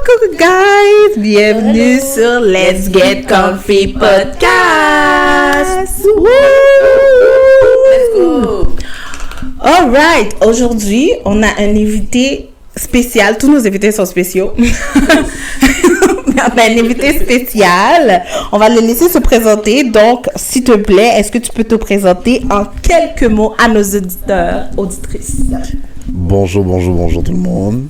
Coucou guys, bienvenue sur Let's Get Comfy Podcast. Woo! Let's go. Alright, aujourd'hui on a un invité spécial. Tous nos invités sont spéciaux. On a un invité spécial. On va le laisser se présenter. Donc, s'il te plaît, est-ce que tu peux te présenter en quelques mots à nos auditeurs, auditrices? Bonjour tout le monde.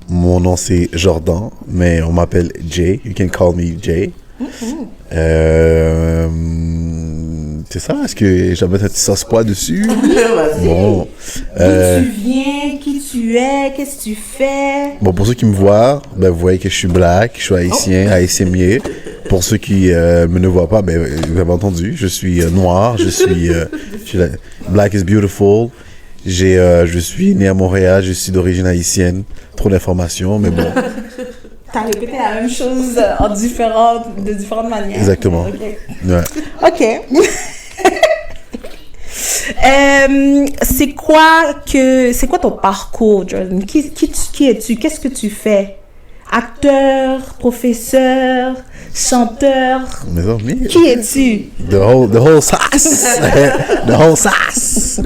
Mon nom c'est Jordan, mais on m'appelle Jay. You can call me Jay. C'est ça? Est-ce que j'avais un petit sauce-pois dessus? Bon. D'où tu viens? Qui tu es? Qu'est-ce que tu fais? Bon, pour ceux qui me voient, ben, vous voyez que je suis black, je suis haïtien, haïtiemier. Pour ceux qui me ne voient pas, ben, vous avez entendu, je suis noir, je suis black is beautiful. Je suis né à Montréal, je suis d'origine haïtienne. Trop d'informations, mais bon. T'as répété la même chose de différentes manières. Exactement. Okay. Ouais. OK. C'est quoi ton parcours, Jordan? Qui es-tu? Qu'est-ce que tu fais? Acteur, professeur, chanteur? Mes amis. Qui es-tu? The whole sauce. The whole sauce.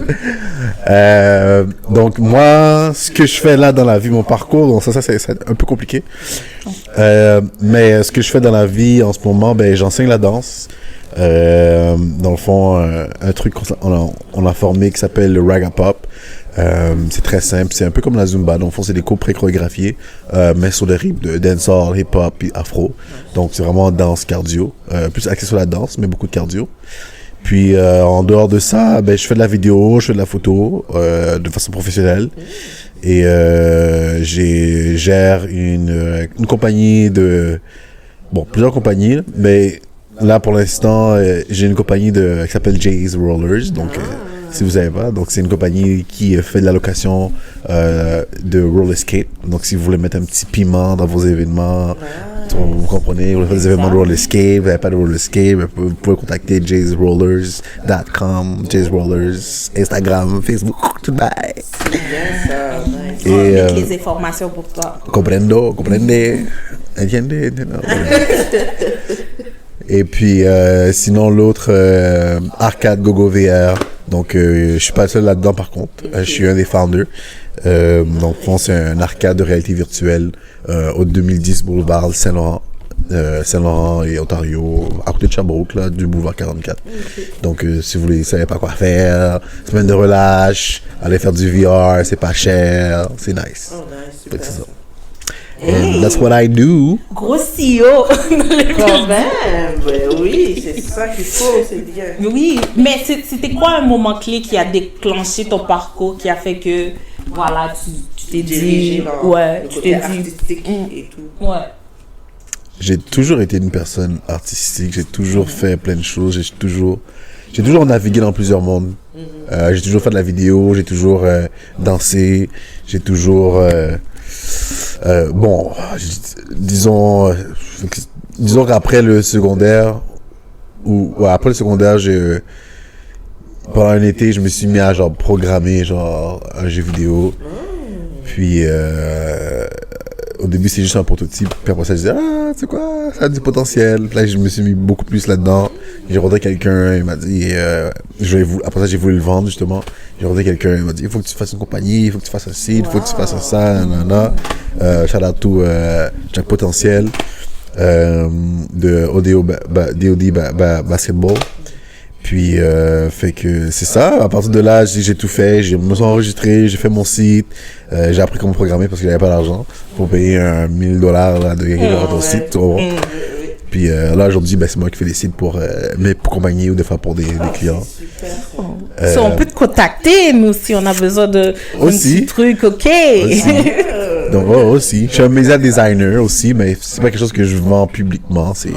Donc moi, ce que je fais là dans la vie, mon parcours, donc ça c'est un peu compliqué. Mais ce que je fais dans la vie en ce moment, ben j'enseigne la danse. Dans le fond, un truc qu'on a formé qui s'appelle le Raga Pop. C'est très simple, c'est un peu comme la Zumba. Dans le fond, c'est des cours pré-chorégraphiés, mais sur des rythmes de dancehall, hip-hop et afro. Donc, c'est vraiment danse cardio. Plus axé sur la danse, mais beaucoup de cardio. Puis, en dehors de ça, ben, je fais de la vidéo, je fais de la photo, de façon professionnelle. Et je gère une compagnie plusieurs compagnies, mais là, pour l'instant, j'ai une compagnie qui s'appelle Jay's Rollers. Donc, si vous savez pas, donc c'est une compagnie qui fait de la location de roller skate. Donc, si vous voulez mettre un petit piment dans vos événements, vous comprenez, vous voulez faire des événements de roller skate, vous n'avez pas de roller skate, vous pouvez contacter jaysrollers.com, Jay's Rollers, Instagram, Facebook, tout bye. On va mettre les informations pour toi. Comprendo, entiende. Et puis, sinon, l'autre, Arcade Gogo VR. Donc, je suis pas le seul là-dedans, par contre. Je suis un des founders. Donc, c'est un arcade de réalité virtuelle au 2010 Boulevard Saint-Laurent. Saint-Laurent et Ontario, à côté de Sherbrooke, là, du boulevard 44. Donc, si vous ne savez pas quoi faire, semaine de relâche, allez faire du VR, c'est pas cher, c'est nice. Oh, nice, super. C'est ça. And that's what I do. Gros CEO. Quand même, oui, c'est ça qu'il faut, c'est bien. Oui, mais c'était quoi un moment clé qui a déclenché ton parcours, qui a fait que, voilà, tu t'es dit, le côté artistique et tout. Ouais. J'ai toujours été une personne artistique, j'ai toujours fait plein de choses, j'ai toujours navigué dans plusieurs mondes. J'ai toujours fait de la vidéo, j'ai toujours dansé, j'ai toujours... disons qu'après le secondaire, pendant un été, je me suis mis à programmer un jeu vidéo. Puis au début c'est juste un prototype, puis après ça je disais tu sais quoi, ça a du potentiel. Puis là je me suis mis beaucoup plus là-dedans. J'ai rencontré quelqu'un, il m'a dit après ça j'ai voulu le vendre justement. J'ai rencontré quelqu'un, il m'a dit il faut que tu fasses une compagnie, il faut que tu fasses un site, il faut que tu fasses ça, nanana. Shout out to Jack Potentiel de DOD Basketball. Puis fait que c'est ça, à partir de là j'ai tout fait, je me suis enregistré, j'ai fait mon site, j'ai appris comment programmer parce que j'avais pas d'argent pour payer $1,000 de quelqu'un dans ton site. Puis là aujourd'hui c'est moi qui fais les sites pour mes compagnies ou des fois pour des clients. On peut te contacter nous si on a besoin de petit truc, ok. Aussi. Donc aussi, je suis un média designer aussi, mais c'est pas quelque chose que je vends publiquement. C'est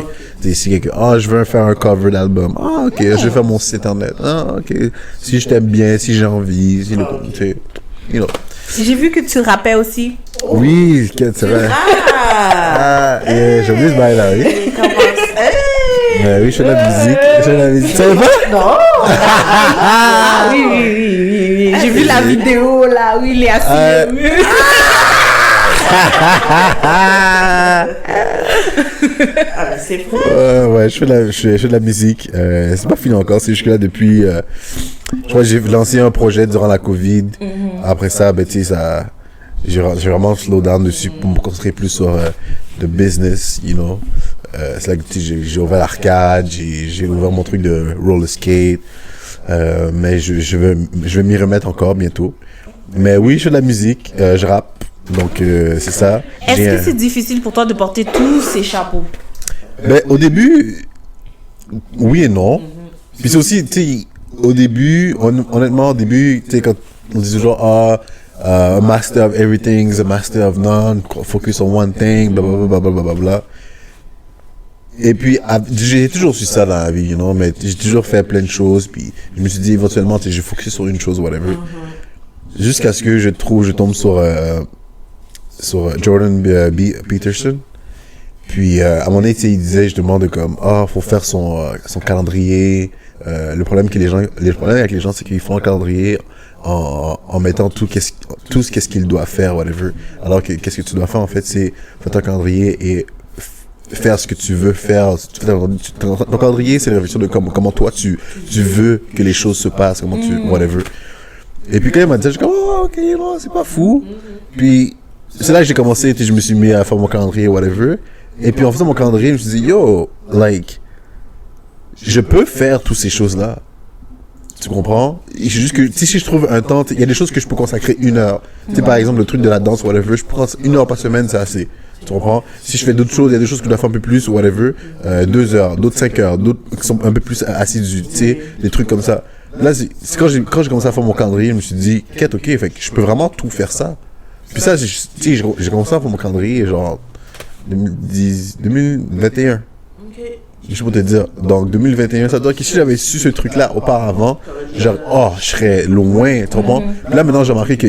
si quelqu'un, je veux faire un cover d'album, ok, je vais faire mon site internet, ok, si je t'aime bien, si j'ai envie, si J'ai vu que tu rappais aussi. Oui, c'est vrai. J'ai oublié ce bail là, oui. Oui, je fais de la musique. Tu savais pas? Non. Oui. J'ai vu la vidéo là où il est assis au mur. Ah, mais c'est vrai. Ouais, je fais de la musique. C'est pas fini encore, c'est juste que là, depuis... je crois que j'ai lancé un projet durant la COVID. Après ça, ben, tu sais, j'ai vraiment slow down dessus pour me concentrer plus sur le business, you know. C'est là que j'ai ouvert l'arcade, j'ai ouvert mon truc de roller skate. Mais je vais m'y remettre encore bientôt. Mais oui, je fais de la musique, je rappe. Donc, c'est ça. Est-ce que c'est difficile pour toi de porter tous ces chapeaux? Ben, au début, oui et non. Puis c'est aussi, tu sais, au début, honnêtement, au début, tu sais, quand on dit toujours, a master of everything is a master of none, focus on one thing, blablabla, blablabla. Et puis, j'ai toujours su ça dans la vie, you know, mais j'ai toujours fait plein de choses, puis je me suis dit, éventuellement, tu sais, je vais focus sur une chose, whatever. Jusqu'à ce que je tombe sur Jordan Peterson. Puis, à un moment donné, il disait, je demande comme, faut faire son calendrier. Le problème avec les gens, c'est qu'ils font un calendrier en mettant tout ce qu'ils doivent faire, whatever. Alors que, qu'est-ce que tu dois faire, en fait, c'est faire ton calendrier et faire ce que tu veux faire. Ton calendrier, c'est la réflexion de comment toi, tu veux que les choses se passent, comment tu, whatever. Et puis, quand il m'a dit ça, je suis comme, ok, non, c'est pas fou. Puis, c'est là que j'ai commencé, je me suis mis à faire mon calendrier, whatever. Et puis en faisant mon calendrier, je me suis dit, yo, like, je peux faire toutes ces choses-là. Tu comprends? Et c'est juste que, si je trouve un temps, il y a des choses que je peux consacrer 1 heure. Tu sais, par exemple, le truc de la danse, whatever, je prends 1 heure par semaine, c'est assez. Tu comprends? Si je fais d'autres choses, il y a des choses que je dois faire un peu plus, whatever, 2 heures, d'autres 5 heures, d'autres qui sont un peu plus assidus, tu sais, des trucs comme ça. Là, c'est quand j'ai commencé à faire mon calendrier, je me suis dit, ok, fait que je peux vraiment tout faire ça. Puis ça, tu sais, j'ai commencé à faire mon calendrier, genre, 2021. Ok. Je peux te dire. Donc, 2021, ça doit dire que si j'avais su ce truc-là auparavant, genre, je serais loin, tu comprends? Là, maintenant, j'ai remarqué que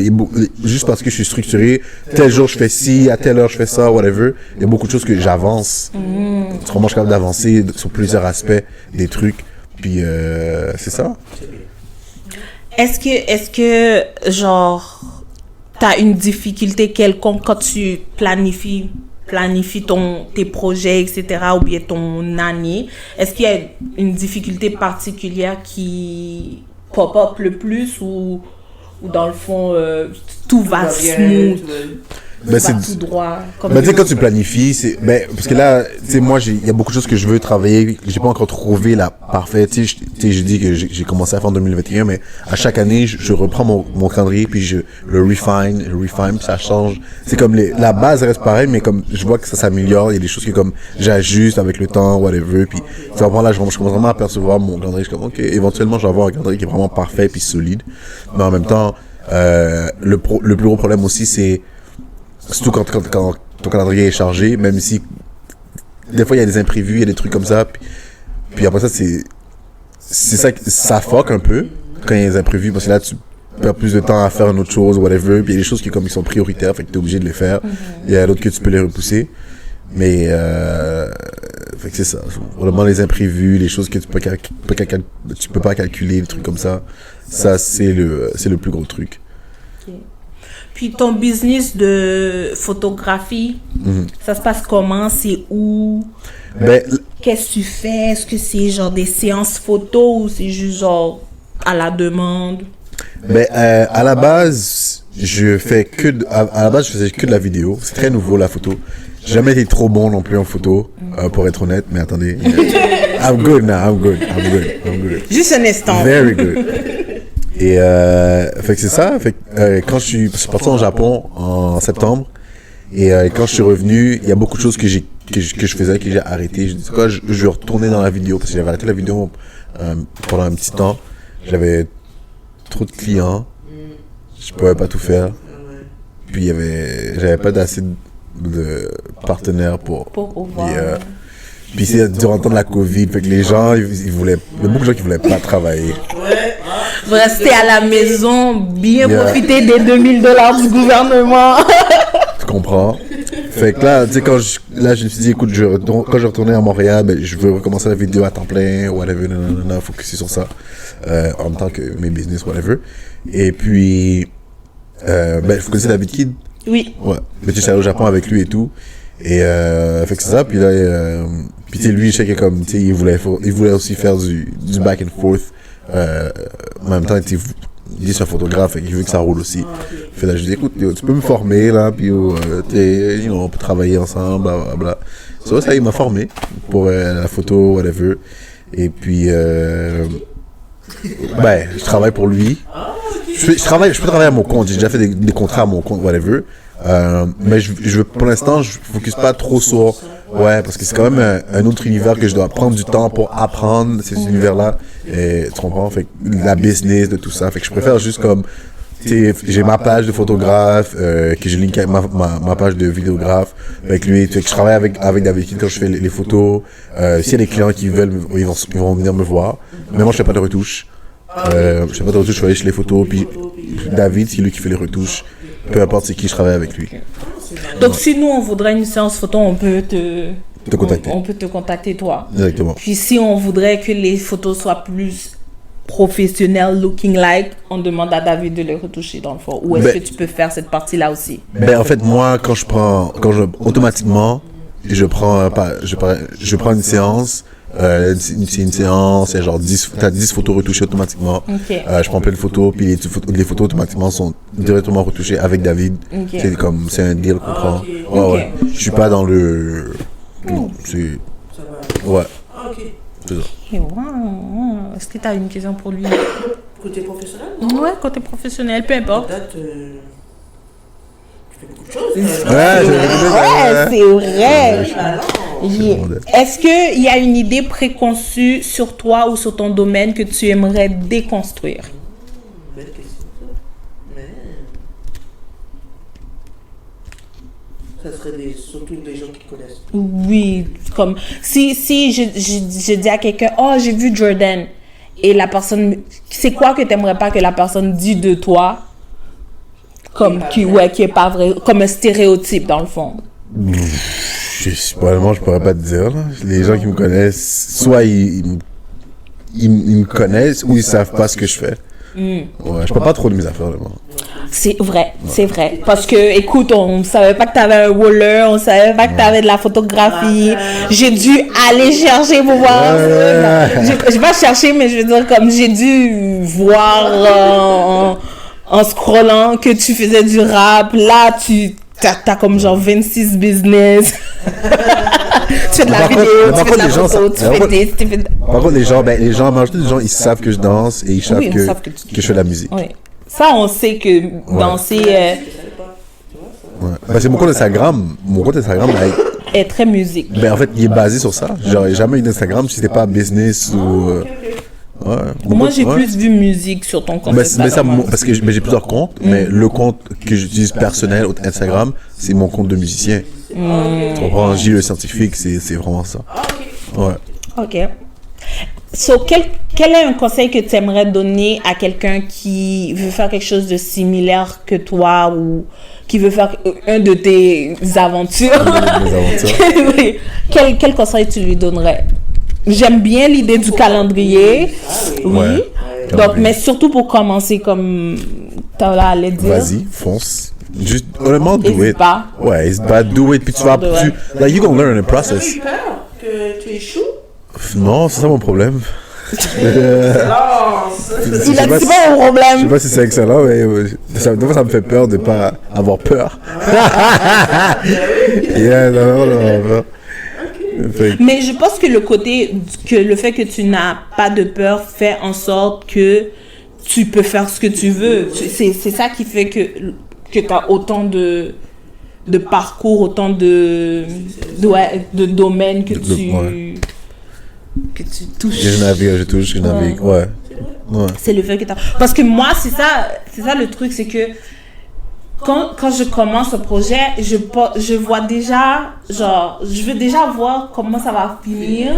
juste parce que je suis structuré, tel jour je fais ci, à telle heure je fais ça, whatever, il y a beaucoup de choses que j'avance. Tu comprends? Je suis capable d'avancer sur plusieurs aspects des trucs. Puis, c'est ça. Est-ce que, genre, t'as une difficulté quelconque quand tu planifies tes projets, etc., ou bien ton année? Est-ce qu'il y a une difficulté particulière qui pop-up le plus ou dans le fond, tout va smooth, Ben, tout va tout droit? Ben, tu sais, quand tu planifies, parce que là, tu sais, moi, il y a beaucoup de choses que je veux travailler, j'ai pas encore trouvé la parfaite. Tu sais, j'ai dit que j'ai commencé à faire en 2021, mais à chaque année, je reprends mon calendrier, puis je le refine, puis ça change. C'est comme la base reste pareille, mais comme je vois que ça s'améliore, il y a des choses que comme j'ajuste avec le temps, whatever, puis tu vas voir là, je commence vraiment à percevoir mon calendrier, je suis comme, ok, éventuellement, je vais avoir un calendrier qui est vraiment parfait puis solide. Mais en même temps, le plus gros problème aussi, c'est surtout quand ton calendrier est chargé, même si des fois il y a des imprévus, il y a des trucs comme ça, puis après ça c'est ça, ça fuck un peu quand il y a des imprévus, parce que là tu perds plus de temps à faire une autre chose, whatever, puis il y a des choses qui comme ils sont prioritaires, fait que t'es obligé de les faire, il y a d'autres que tu peux les repousser, mais fait que c'est ça, vraiment les imprévus, les choses que tu peux pas calculer, des trucs comme ça c'est le plus gros truc. Puis ton business de photographie, ça se passe comment? C'est où? Qu'est-ce que tu fais? Est-ce que c'est genre des séances photos ou c'est juste genre à la demande? À la base, je faisais que de la vidéo. C'est très nouveau, la photo. J'ai jamais été trop bon non plus en photo, pour être honnête, mais attendez. I'm good now, I'm good. Juste un instant. Very good. Et fait que c'est ça. Fait que quand je suis parti en Japon en septembre, et quand je suis revenu, il y a beaucoup de choses que je faisais que j'ai arrêté. Je dis quoi, je vais retourner dans la vidéo parce que j'avais arrêté la vidéo pendant un petit temps. J'avais trop de clients, je pouvais pas tout faire. Puis j'avais pas d'assez de partenaires pour puis c'est durant le temps de la Covid, fait que les gens, il y a beaucoup de gens qui voulaient pas travailler. Vous restez à la maison, bien profiter des $2000 du gouvernement. Tu comprends? Fait que là, tu sais, je me suis dit, écoute, quand je retournais à Montréal, je veux recommencer la vidéo à temps plein, whatever, focuser sur ça, en tant que mes business, whatever. Et puis, vous connaissez David Kidd? Oui. Ouais. Mais tu sais, au Japon avec lui et tout. Et fait que c'est ça, puis là, puis tu sais, lui, je sais que comme, tu sais, il voulait aussi faire du back and forth. En même temps, il est un photographe, et il veut que ça roule aussi. Fait là, je dis, écoute, yo, tu peux me former, là, puis on peut travailler ensemble, blablabla. Ça, il m'a formé pour la photo, whatever. Et puis, ben, je travaille pour lui. Je peux travailler à mon compte, j'ai déjà fait des contrats à mon compte, whatever. Mais pour l'instant, je focus pas trop sur, ouais, parce que c'est quand même un autre univers que je dois prendre du temps pour apprendre ces univers-là. Et tu comprends, fait que la business de tout ça, fait que je préfère juste comme, tu sais, j'ai ma page de photographe, que je link avec ma page de vidéographe avec lui, fait que je travaille avec David King quand je fais les photos. S'il y a des clients qui veulent, ils vont venir me voir. Mais moi, je fais pas de retouches. Je fais juste les photos, puis David, c'est lui qui fait les retouches. Peu importe c'est qui, je travaille avec lui. Donc, si nous, on voudrait une séance photo, on peut te contacter. On peut te contacter, toi. Exactement. Puis, si on voudrait que les photos soient plus professionnelles, looking like, on demande à David de les retoucher dans le fond. Ou est-ce que tu peux faire cette partie-là aussi? Ben, en fait, moi, automatiquement, je prends une séance. C'est une séance, c'est genre 10 photos retouchées automatiquement. Okay. Je prends plein de photos, puis les photos automatiquement sont directement retouchées avec David. Okay. C'est un deal qu'on prend. Okay. Ouais, ouais. Je suis pas dans le... C'est... Ouais. Ok. C'est ça. Okay, wow. Est-ce que tu as une question pour lui? Côté professionnel? Ouais, côté professionnel, peu importe. Date, tu fais beaucoup de choses. Ouais, c'est vrai. Ah non. Est-ce qu'il y a une idée préconçue sur toi ou sur ton domaine que tu aimerais déconstruire? Belle question, ça. Mais... ça serait surtout des gens qui connaissent. Oui, comme si je dis à quelqu'un, oh, j'ai vu Jordan, et la personne, c'est quoi que tu n'aimerais pas que la personne dise de toi, comme qui est pas vrai, comme un stéréotype dans le fond? Probablement, je pourrais pas te dire. Là. Les gens qui me connaissent, soit ils me connaissent ou ils savent pas ce que je fais. Ouais, je parle pas trop de mes affaires, vraiment. C'est vrai, c'est vrai. Parce que, écoute, on savait pas que tu avais un roller, on savait pas que tu avais de la photographie. J'ai dû aller chercher pour voir. Je vais pas chercher, mais je veux dire, comme j'ai dû voir en scrollant que tu faisais du rap. Là, t'as comme genre 26 business. Tu fais de la vidéo, tu fais de la photo, tu fais des... Par contre, les gens, la majorité des gens, ils savent que je danse et ils savent que je fais de la musique. Oui. Ça, on sait que danser Ben, c'est mon compte Instagram. Mon compte Instagram est très musique. Ben, en fait, il est basé sur ça. J'aurais jamais eu d'Instagram si c'était pas business ou... Ouais. Moi, j'ai plus vu musique sur ton compte Instagram. Mais ça, parce que j'ai plusieurs comptes, mais le compte que j'utilise personnel, Instagram, c'est mon compte de musicien. Tu comprends? J le scientifique, c'est vraiment ça. Ouais. Ok. So, quel est un conseil que tu aimerais donner à quelqu'un qui veut faire quelque chose de similaire que toi ou qui veut faire un de tes aventures? Oui. Quel conseil tu lui donnerais? J'aime bien l'idée du calendrier. Oui. Ouais. Donc, mais surtout pour commencer, comme tu allais dire. Vas-y, fonce. Juste, honnêtement, do N'hésite it. pas. Ouais, n'hésite pas, do it. Puis tu vas, like, you gonna learn in the process. Tu as eu peur que tu échoues? Non, c'est ça mon problème. Il a dit pas mon Je sais problème. pas si c'est excellent, mais des fois, ça me fait peur de pas avoir peur. Yeah, non. Mais je pense que le fait que tu n'as pas de peur fait en sorte que tu peux faire ce que tu veux. C'est ça qui fait que tu as autant de parcours, autant de domaines que tu touches. Je touche, je navigue, ouais. C'est le fait que parce que moi, c'est ça le truc, c'est que quand je commence ce projet, je vois déjà, genre, je veux déjà voir comment ça va finir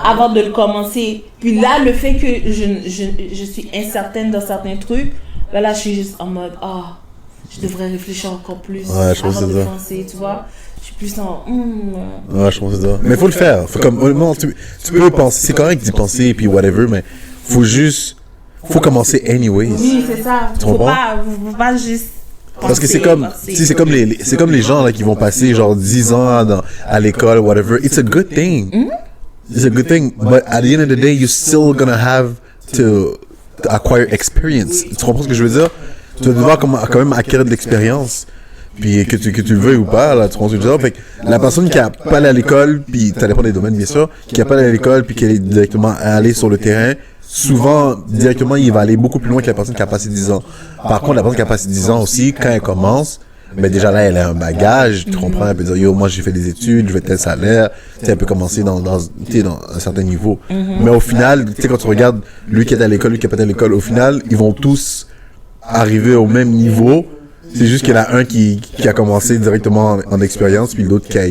avant de le commencer. Puis là, le fait que je suis incertaine dans certains trucs, ben là, je suis juste en mode, je devrais réfléchir encore plus Ouais, je pense avant que de c'est ça. penser, tu vois. Je suis plus en... Ouais, je pense que c'est ça. Mais faut le faire. Faut comme, honnêtement, tu peux penser, c'est correct d'y penser, puis whatever, mais faut commencer anyways. Oui, c'est ça. Tu Faut comprends? pas juste Parce que c'est comme, tu sais, c'est comme les gens là qui vont passer genre 10 ans à l'école, whatever. It's a good thing. It's a good thing. But at the end of the day, you're still gonna have to acquire experience. Tu comprends ce que je veux dire? Tu vas devoir quand même acquérir de l'expérience. Puis que tu le veuilles ou pas, là, tu comprends ce que je veux dire? Fait que la personne qui a pas allé à l'école, puis ça dépend des domaines, bien sûr, qui a pas allé à l'école, puis qui est directement allé sur le terrain, souvent, directement, il va aller beaucoup plus loin que la personne qui a passé 10 ans. Par contre, la personne qui a passé 10 ans aussi, quand elle commence, mais déjà là, elle a un bagage, tu comprends? Elle peut dire, yo, moi, j'ai fait des études, je veux tel salaire, tu sais, elle peut commencer dans un certain niveau. Mais au final, tu sais, quand tu regardes, lui qui est à l'école, lui qui est pas à l'école, au final, ils vont tous arriver au même niveau. C'est juste qu'il y en a un qui a commencé directement en expérience, puis l'autre qui a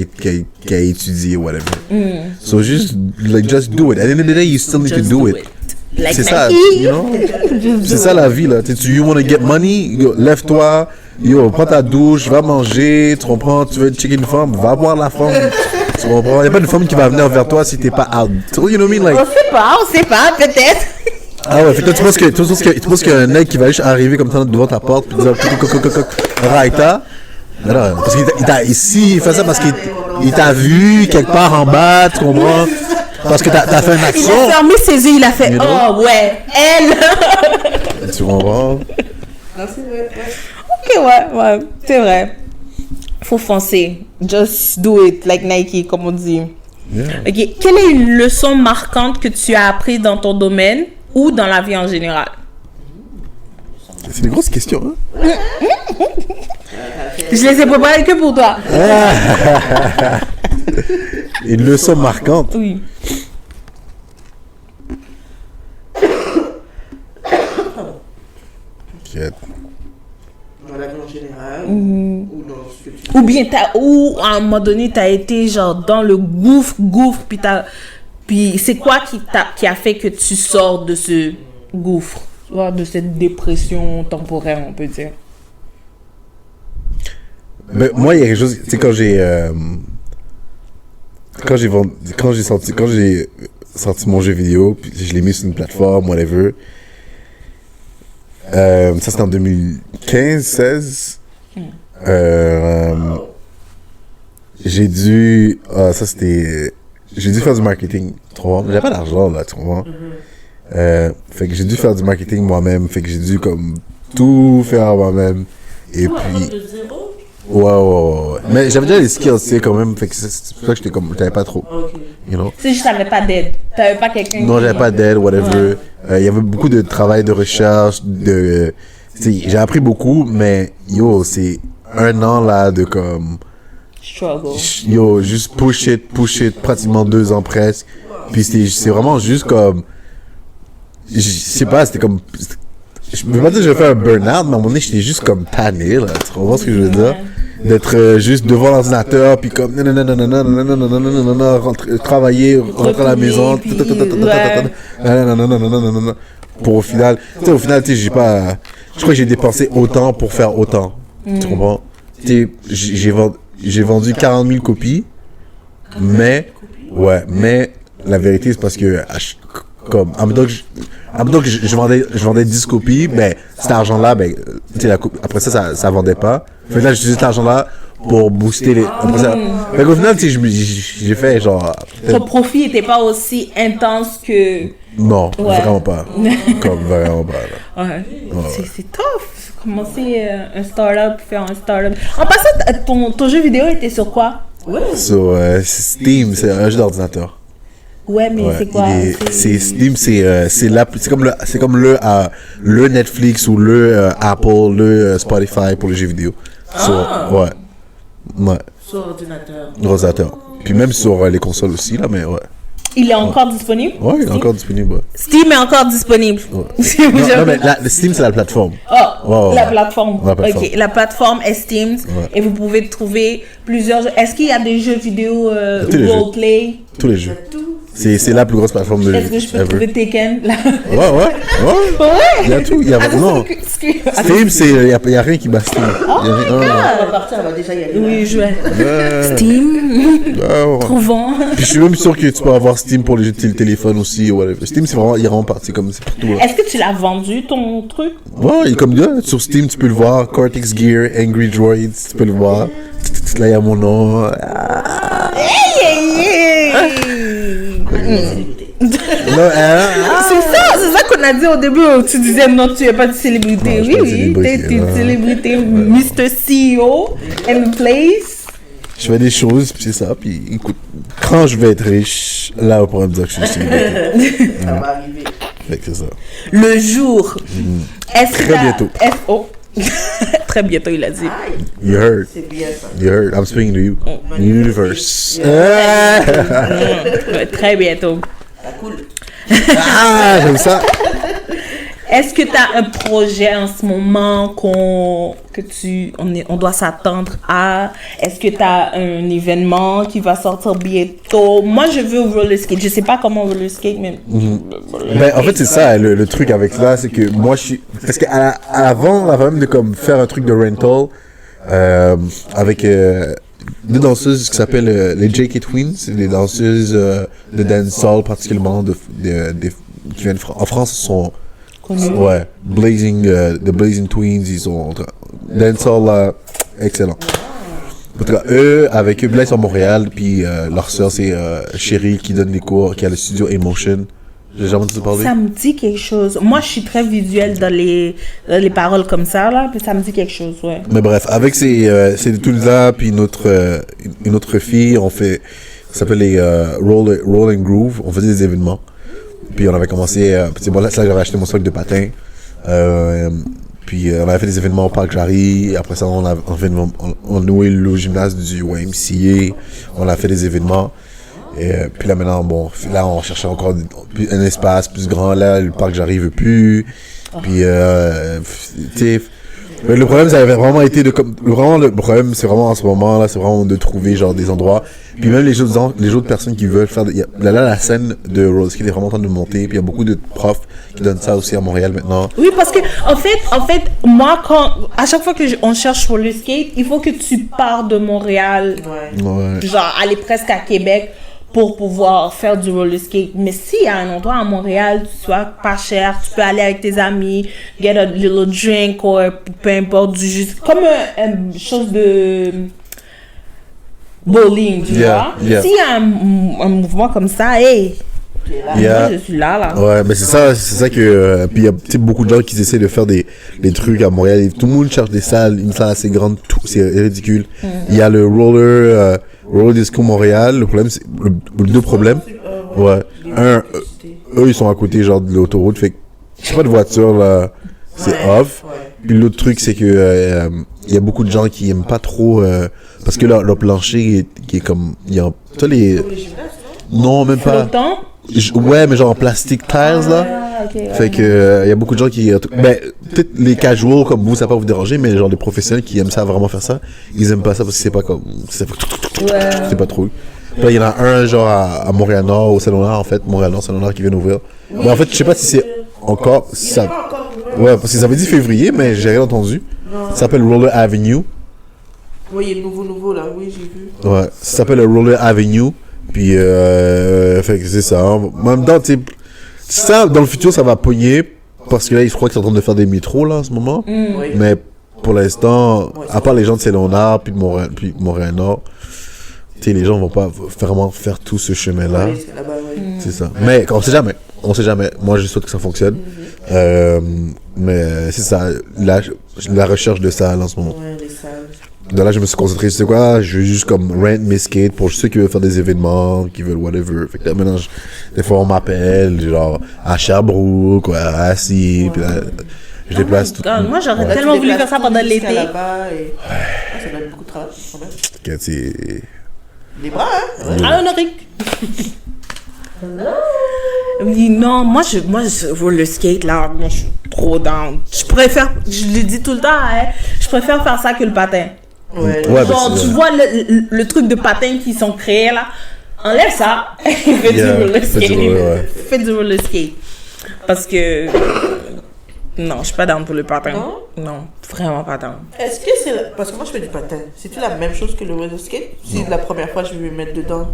étudié, whatever. So just do it. At the end of the day, you still need to do it. Like C'est ça, you know? C'est ça la vie, là. You want to get money, yo, lève-toi, yo, prends ta douche, va manger, tu comprends, tu veux checker une femme, va voir la femme. Tu comprends? Y a pas de femme qui va venir vers toi si t'es pas out. You know what I mean? Like, On sait pas, peut-être. ah ouais, fait que toi, tu penses qu'il y a un mec qui va juste arriver comme ça devant ta porte, puis dire, Raïta. Non, parce il fait ça parce qu'il t'a vu quelque part en bas, tu comprends? Parce que t'as fait un accent. Il a fermé ses yeux, il a fait, oh ouais, elle. Tu comprends? Non, c'est vrai. Ok, ouais, c'est vrai. Faut foncer. Just do it, like Nike, comme on dit. Yeah. Ok, quelle est une leçon marquante que tu as apprise dans ton domaine ou dans la vie en général? C'est des grosses questions, hein? Je les ai préparées que pour toi. Une leçon marquante. Oui. Dans la vie en général, ou dans ce que tu Ou bien, ou à un moment donné, t'as été genre dans le gouffre, puis c'est quoi qui a fait que tu sors de ce gouffre, de cette dépression temporaire, on peut dire? Mais moi, il y a quelque chose, tu sais, quand j'ai sorti mon jeu vidéo, puis je l'ai mis sur une plateforme, whatever. Ça, c'était en 2015-16. J'ai dû faire du marketing. Tu vois? J'avais pas d'argent, là, tu vois? Fait que j'ai dû faire du marketing moi-même. Fait que j'ai dû, comme, tout faire moi-même. Et puis... de zéro? Ouais. Mais j'avais déjà les skills, tu sais, quand même. Fait que c'est pour ça que j'avais pas trop. You know? C'est juste que t'avais pas d'aide. T'avais pas quelqu'un Non, j'avais pas d'aide, whatever. Il y avait beaucoup de travail de recherche, tu sais, j'ai appris beaucoup, mais yo, c'est un an là de comme... struggle. Yo, juste push it, pratiquement 2 ans presque. Puis c'est vraiment juste comme... Je sais pas, c'était comme... Je peux pas dire que j'ai fait un burn-out, mais à un moment donné, j'étais juste comme tanné, là. Tu comprends ce que je veux dire? D'être juste devant l'ordinateur, puis comme... travailler, rentrer à la maison... Pour au final... Tu sais, j'ai pas... Je crois que j'ai dépensé autant pour faire autant. Tu comprends? Tu sais, j'ai vendu 40 000 copies, mais... Ouais, mais la vérité, c'est parce que... Comme, en même temps que je vendais 10 copies, ben, cet argent-là, ben, tu sais, après ça vendait pas. Fait que là, j'utilisais cet argent-là pour booster les, après ça. Fait qu'au final, tu sais, j'ai fait genre... Ton profit était pas aussi intense que... Non, vraiment pas. Comme, vraiment pas, là. Ouais. C'est tough. Commencer un start-up, faire un start-up. En passant, ton jeu vidéo était sur quoi? Sur Steam, c'est un jeu d'ordinateur. Ouais, mais c'est quoi? C'est Steam, c'est comme le Netflix ou le Apple, le Spotify pour les jeux vidéo. Ouais. Sur ordinateur. Ordinateur. Puis même sur les consoles aussi, là, mais ouais. Il est encore disponible? Ouais, il est encore disponible, ouais. Steam est encore disponible. Ouais. non, mais Steam, c'est la plateforme. La plateforme. Ok, la plateforme est Steam. Ouais. Et vous pouvez trouver plusieurs jeux. Est-ce qu'il y a des jeux vidéo roleplay? Tous les jeux. C'est la plus grosse plateforme de Est-ce que je peux ever. trouver Tekken là? Ouais. Il y a tout. Il y a, non. Steam. Steam, il y a rien qui bat Steam. Il y a rien- Elle va partir, elle va déjà y aller. Oui, je vais. Ouais. Steam, Ouais. trouvant. Puis je suis même sûr que tu peux avoir Steam pour les jeux de téléphone aussi. Ou whatever. Steam, c'est vraiment, il est vraiment parti comme c'est partout. Là. Est-ce que tu l'as vendu ton truc? Ouais, il est comme là, sur Steam, tu peux le voir. Cortex Gear, Angry Droids, tu peux le voir. Là, il y a mon nom. Non, C'est ça qu'on a dit au début. Tu disais non, tu n'es pas de célébrité. Non, je Oui, suis pas de oui, célébrité, t'es une ouais. célébrité, Mr. CEO in the place. je fais des choses, puis c'est ça. Puis écoute, quand je vais être riche, là, on pourra me dire que je suis célébrité. Ça va arriver. Fait que c'est ça. Le jour. Est-ce que Très t'as- bientôt. Oh. Très bientôt, il a dit. Aïe, You heard. c'est bien ça. You heard. I'm speaking to you. Universe. Très bientôt. Ça coule. Ah, j'aime ça. Est-ce que tu as un projet en ce moment on doit s'attendre à? Est-ce que tu as un événement qui va sortir bientôt? Moi, je veux roller skate. Je sais pas comment roller skate, mais... Ben, en fait, c'est ça, le truc avec ça, c'est que moi, je suis... Parce qu'avant, avant même de comme, faire un truc de rental, avec deux danseuses qui s'appellent les JK Twins, c'est des danseuses de dancehall particulièrement, qui viennent en France, sont... Ouais, The Blazing Twins, ils sont dancehall excellent. En tout cas, avec eux, là, ils sont à Montréal, puis leur sœur, c'est Cheryl qui donne des cours, qui a le studio Emotion. J'ai jamais entendu parler. Ça me dit quelque chose. Moi, je suis très visuelle dans les paroles comme ça, là, puis ça me dit quelque chose, ouais. Mais bref, avec ces tools-là, puis une autre fille, on fait, ça s'appelle les Roll and Groove, on faisait des événements. Puis on avait commencé, bon là j'avais acheté mon stock de patins, puis on avait fait des événements au Parc Jarry, après ça on louait le gymnase du YMCA, on a fait des événements, et puis là maintenant bon, là on cherchait encore un espace plus grand, là le Parc Jarry veut plus, puis tu sais, le problème ça avait vraiment été le problème c'est vraiment en ce moment là, c'est vraiment de trouver genre des endroits. Puis même les autres personnes qui veulent faire... Là, la scène de roller skate est vraiment en train de monter. Puis il y a beaucoup de profs qui donnent ça aussi à Montréal maintenant. Oui, parce que en fait, moi, à chaque fois que on cherche roller skate, il faut que tu pars de Montréal, Ouais. genre aller presque à Québec pour pouvoir faire du roller skate. Mais s'il y a un endroit à Montréal, tu sois pas cher, tu peux aller avec tes amis, get a little drink ou peu importe du jus, comme une chose de bowling, tu vois. S'il y a un mouvement comme ça, hey, moi je suis là. Ouais, mais c'est ça que... puis il y a beaucoup de gens qui essaient de faire des trucs à Montréal. Et tout le monde cherche des salles, une salle assez grande, tout, c'est ridicule. Il y a le roller disco Montréal. Le problème, c'est... deux problèmes. Ouais. Eux, ils sont à côté genre de l'autoroute. Fait que pas de voiture, là, c'est off. Puis l'autre truc, c'est que il y a beaucoup de gens qui aiment pas trop... parce que leur plancher qui est comme... Il y a... Toi, les... Non, même pas. Flottant? Ouais, mais genre en plastique tiles, là. Okay, fait que il y a beaucoup de gens qui... Ben, peut-être les casuals comme vous, ça va pas vous déranger, mais genre les professionnels qui aiment ça, vraiment faire ça, ils aiment pas ça parce que c'est pas comme... C'est pas trop. Là, il y en a un genre à Montréal-Nord, au Salon-Nord, en fait. Montréal-Nord, Salon-Nord qui vient d'ouvrir. Mais en fait, je sais pas si c'est encore... Si ça... Ouais, parce que ça avait dit février, mais j'ai rien entendu. Ça s'appelle Roller Avenue. Oui, il y a le nouveau là, oui, j'ai vu. Ouais, ça s'appelle Roller Avenue. Puis, fait que c'est ça. En même temps, tu sais, ça, dans le futur, ça va pogner. Parce que là, je crois qu'ils sont en train de faire des métros, là, en ce moment. Oui. Mais pour l'instant, à part les gens de Salon-Nord, puis de Montréal-Nord, tu sais, les gens vont pas vraiment faire tout ce chemin-là. Oui, c'est là-bas, oui. C'est ça. Mais on sait jamais. On sait jamais. Moi, je souhaite que ça fonctionne. Mais c'est ça. La recherche de salles en ce moment. Ouais, les salles. De là, je me suis concentré sur quoi? Je veux juste comme rent mes skates pour ceux qui veulent faire des événements, qui veulent whatever. Fait que là, maintenant, des fois, on m'appelle, genre, à Sherbrooke, à Assis, puis là, je déplace tout. Moi, j'aurais Là, tellement tu voulu faire déplaces ça pendant tout jusqu'à l'été. là-bas et... ça doit être beaucoup de travail, quand même. Que c'est... Les bras, hein? Ah, Honoric! Oui, non, moi, je veux le skate, là. Moi, je suis trop down. Je le dis tout le temps, hein, je préfère faire ça que le patin. Ouais, Ouais, Genre, mais c'est- tu vois le truc de patin qui sont créés, là. enlève ça et fais du Yeah, roller fais skate. du roller, ouais. Fais du roller skate. Parce que... non, je suis pas down pour le patin. Non, vraiment pas down. Est-ce que c'est... Parce que moi, je fais du patin. C'est-tu la même chose que le roller skate? Si la première fois, je vais me mettre dedans.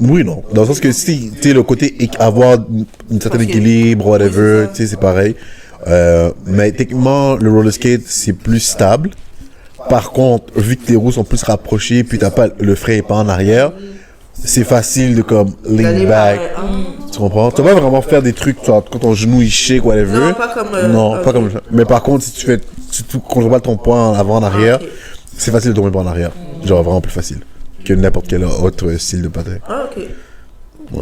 Oui, non. Dans le sens que si, tu sais, le côté avoir une certaine équilibre, whatever, tu sais, c'est pareil. Mais techniquement, le roller skate, c'est plus stable. Par contre, vu que tes roues sont plus rapprochées, puis t'as pas, le frein est pas en arrière, c'est facile de comme lean back. Tu comprends? Tu vas pas vraiment faire des trucs genre, quand ton genou il shake, whatever. Non, pas comme... Non, pas comme ça. Mais par contre, si tu contrôles pas ton poids en avant, en arrière, ok. c'est facile de tomber pas en arrière. Genre vraiment plus facile que n'importe quel autre style de patin. Ah, ok.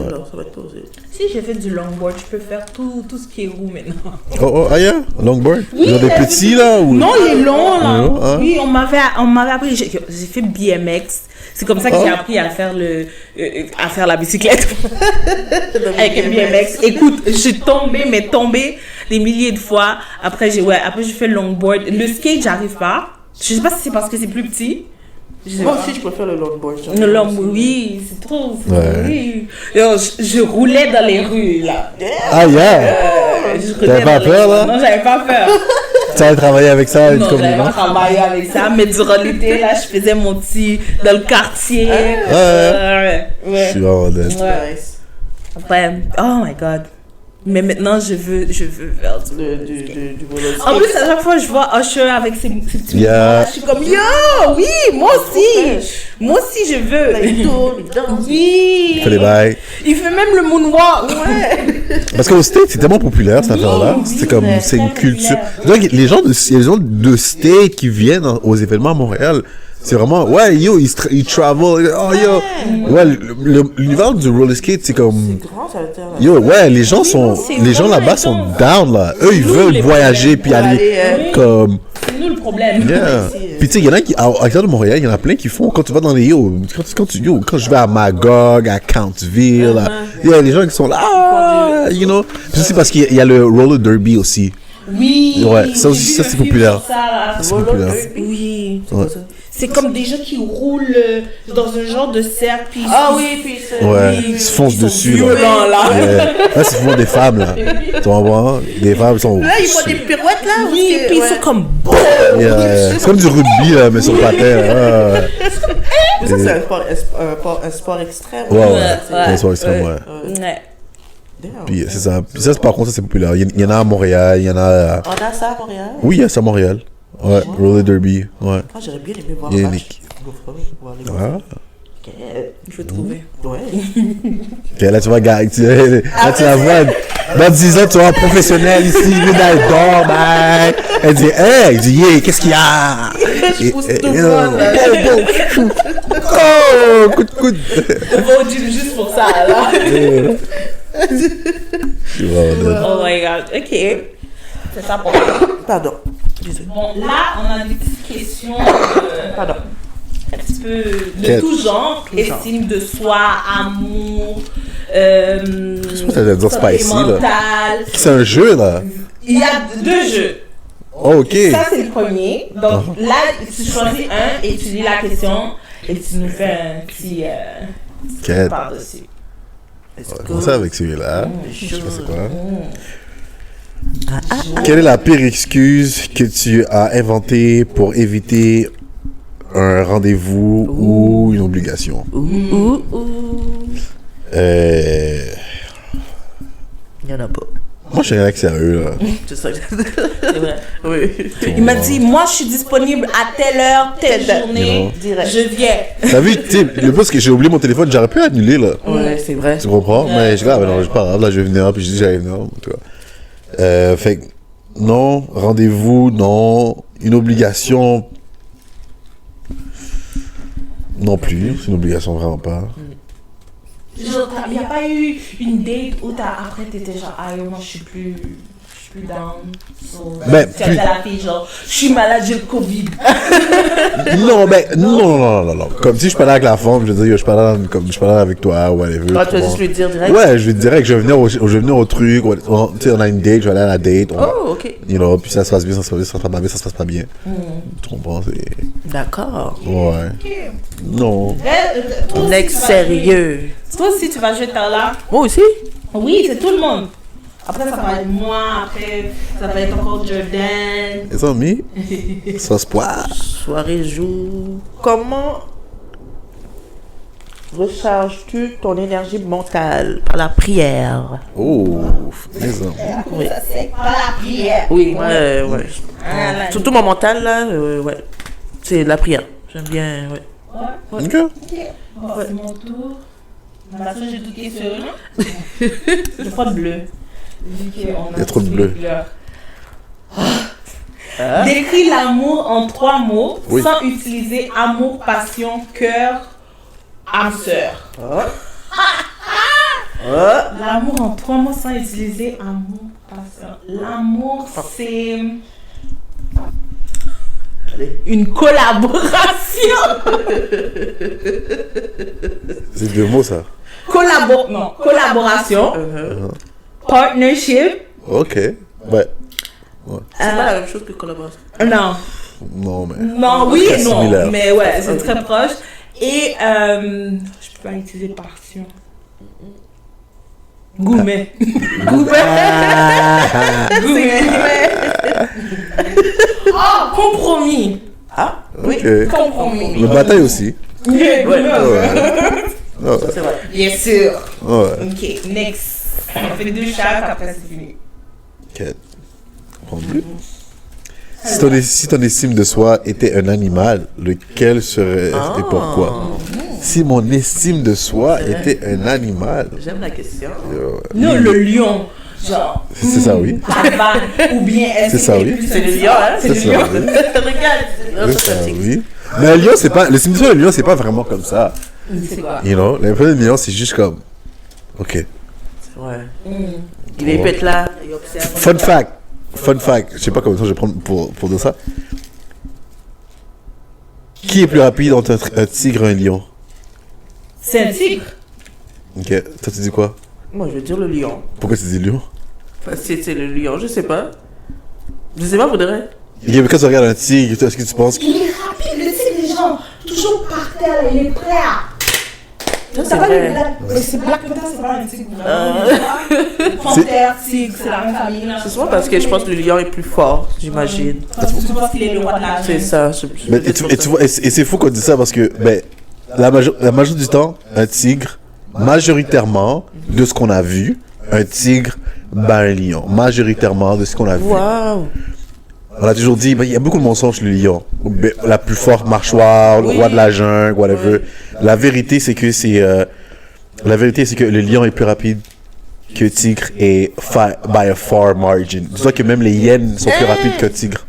Alors, ça va être posé. Si j'ai fait du longboard, je peux faire tout ce qui est roux maintenant. Oh, ah yeah? Longboard? Genre des petits là? Ou... Non, les longs, là. Non, hein? Oui, on m'avait appris. J'ai fait BMX. C'est comme ça que j'ai appris à faire à faire la bicyclette. Avec un BMX. Écoute, j'ai tombé des milliers de fois. Après, j'ai fait le longboard. Le skate, j'arrive pas. Je sais pas si c'est parce que c'est plus petit. Moi aussi, je préfère le longboard. Le longboard, oui, c'est trop. Ouais. Oui. Je roulais dans les rues, là. Ah yeah! Je roulais T'avais pas dans les peur, rues. là? Non, j'avais pas peur. Tu avais travaillé avec ça? Non, comme j'avais pas travaillé avec ça, mais durant l'été, là, je faisais mon petit dans le quartier. Je Ouais. suis vraiment dead. Ouais. Nice. Après, oh my god. Mais maintenant, je veux faire du... Du roller skate. En plus, à chaque fois, je vois Usher avec ses petits Yeah. mouvements, je suis comme, yo, oui, moi aussi. Moi aussi, je veux. Là, il tourne, il danse. Oui. Il fait des bails. Il fait même le moonwalk. Ouais. Parce qu'au States, c'est tellement populaire cette affaire-là. oui, C'est comme, c'est c'est une très culture. populaire. Donc, il y a des gens de States qui viennent aux événements à Montréal. C'est vraiment, ouais, yo, ils travel. Oh, yo. Ouais, l'univers du roller skate, c'est comme, Grand, ça a été là. yo, ouais, les gens c'est les gens vraiment là-bas sont intense. down, là. Eux, ils Nous, veulent les voyager problèmes. puis aller, Aller, comme, C'est nous le problème. yeah. Puis tu sais, il y en a qui, à l'extérieur de Montréal, il y en a plein qui font, quand tu vas dans les quand je vais à Magog, à Countville, il y a des gens qui sont là, ah, you know. Puis c'est parce qu'il y a le roller derby aussi. Oui. Ouais, ça aussi, j'ai vu ça, le c'est film populaire. sur ça, là. C'est populaire. Oui. Ouais. C'est comme des gens qui roulent dans un genre de cercle. Puis Ah oui, puis c'est... Ouais, oui, ils se foncent ils sont dessus, là. violents, là. Yeah. Là, c'est souvent des femmes, là. Tu vois, des femmes sont. Là, ils font des pirouettes, là. Oui, parce que- puis ils ouais. sont comme... Yeah. C'est comme du rugby, là, mais sur patin. Là. Ouais, Mais ça, c'est un sport extrême. ouais. Ouais. Ouais, c'est extrême, ouais. Ouais. Damn. Puis c'est ça. Puis ça, par contre, ça, c'est populaire. Il y en a à Montréal, il y en a. On a ça à Montréal. Oui, il y a ça à Montréal. Ouais, roller derby. Ouais. Ah, j'aurais bien aimé voir Il y a un une match. Voir les Ah. Ok. Il faut trouver. Ouais. Ok, là, tu vas gagner. Là, tu la vois. Dans 10 ans, tu vas un professionnel ici. Il est dans le dehors, man. Elle dit, hey, il dit, yeah, qu'est-ce qu'il y a? Je pousse tout le Et- monde, là. Oh, coup de coude. On va au gym juste pour ça, là. Je suis vraiment dead. Oh my god. OK. C'est ça pour moi. Pardon. Désolé. Bon, là, on a des petites questions Pardon. un petit peu de Quel- tout genre. Estime de soi, amour, que t'allais dire santé spicy, là. mentale. C'est un jeu, là. Il y a 2 jeux. Oh, ok. Ça, c'est le premier. Donc là, tu choisis un et tu lis la question et tu nous fais un petit Quel- par-dessus. Let's On va go. commencer avec celui-là. Je sais pas c'est quoi. Mm. Quelle est la pire excuse que tu as inventée pour éviter un rendez-vous ou une obligation? Ouh. Il y en a pas. Moi, je suis rien que sérieux, là. C'est ça. C'est vrai. Oui. Il m'a dit, moi, je suis disponible à telle heure, telle Telle journée. Direct. Je viens. T'as vu, tu sais, le plus que j'ai oublié mon téléphone, j'aurais pu annuler, là. Ouais, c'est vrai. Tu comprends? Mais je dis, ah, ben non, c'est pas grave, là, je vais venir, puis je dis, j'allais venir, en tout cas. Fait que, non, rendez-vous, non, une obligation, non plus, c'est une obligation vraiment pas. Genre, il n'y a pas eu une date où après t'étais genre, ah non, je suis plus plus down. So, Ben, tu as plus- la fille genre, je suis malade, j'ai le Covid. Non, ben, non. Comme si je parlais avec la femme, je veux dire, je parlais avec toi, whatever. Ah, tu vas juste lui dire direct? Ouais, je lui dirais que je vais venir au truc, tu sais, on a une date, je vais aller à la date. Oh, ok. You know, puis ça se passe bien, ça se passe pas bien, ça se passe pas bien. Tu comprends, c'est... D'accord. Ouais. Non. Next sérieux. Toi aussi, tu vas jouer par là. Moi aussi? Oui, c'est tout le monde. Après, ça va être moi. Après, ça va être encore Jordan. Les amis, sauce poire. Soirée joue. Comment recharges-tu ton énergie mentale par la prière? Oh, les amis. Oui. Ça, c'est pas la prière. Oui, ouais. Ah, là, Surtout mon mental, là, ouais. C'est la prière. J'aime bien, ouais. Ok. Bon, c'est mon tour. Bah, ça, j'ai tout qui est sur là. J'ai pas de bleu. Vu qu'on Il y a trop de bleu. Décris l'amour en 3 mots Oui. sans utiliser amour, passion, cœur, âme sœur. L'amour en 3 mots sans utiliser amour, passion. L'amour, c'est une collaboration. C'est 2 mots, ça. Collaboration. Partnership. Ok. Ouais. C'est pas la même chose que collaboration. Non. Non, mais... Non, oui Très et non. similaire. Mais ouais, c'est très proche. Et je peux pas utiliser passion. Gourmet. Gourmet. Oh, compromis. Ah, oui. Ok. Compromis. Le bataille aussi. Ouais. Ouais. C'est vrai. Bien sûr. Ouais. Ok, next. On fait 2 chaque, après c'est fini. Ok. Prends plus. Si ton estime de soi était un animal, lequel serait et pourquoi? Si mon estime de soi était un animal, J'aime la question. Non, le lion. Genre, c'est ça, oui. la vanne. Ou bien est-ce C'est que ça, c'est oui. plus C'est le lion, hein? C'est le C'est lion. ça, oui. Regarde. C'est ça, oui. Mais un lion, c'est pas... L'estime de soi d'un lion, c'est pas vraiment comme ça. C'est quoi? You know? L'impression d'un lion, c'est juste comme... Ok. Ouais. Il est peut-être là. Il observe. Fun fact. Je sais pas combien de temps je vais prendre pour dire ça. Qui est plus rapide entre un tigre et un lion? C'est un tigre. Ok. Toi, tu dis quoi? Moi, je veux dire le lion. Pourquoi tu dis lion? Parce que c'est le lion, je sais pas. Je sais pas, faudrait. Ok, mais quand tu regardes un tigre, est-ce que tu penses que... Il est rapide, le tigre, les gens. Toujours par terre, il est prêt à. Ça, C'est c'est pas vrai. le black. Mais c'est Black Panther, c'est pas un tigre. vraiment. Panthère, tigre, c'est la même famille. là. C'est souvent parce que je pense que le lion est plus fort, j'imagine. Parce que tu penses qu'il est le roi de la C'est jungle. ça. Mais, et tu vois, et c'est fou qu'on dise ça parce que, ben, la majorité du temps, un tigre, majoritairement, de ce qu'on a vu, un tigre bat un lion. Majoritairement de ce qu'on a vu. Waouh. On a toujours dit, ben, il y a beaucoup de mensonges sur le lion. Ben, la plus forte mâchoire, le roi de la jungle, whatever. La vérité, c'est que le lion est plus rapide que le tigre et by a far margin. Dis-toi que même les hyènes sont plus rapides qu'un tigre.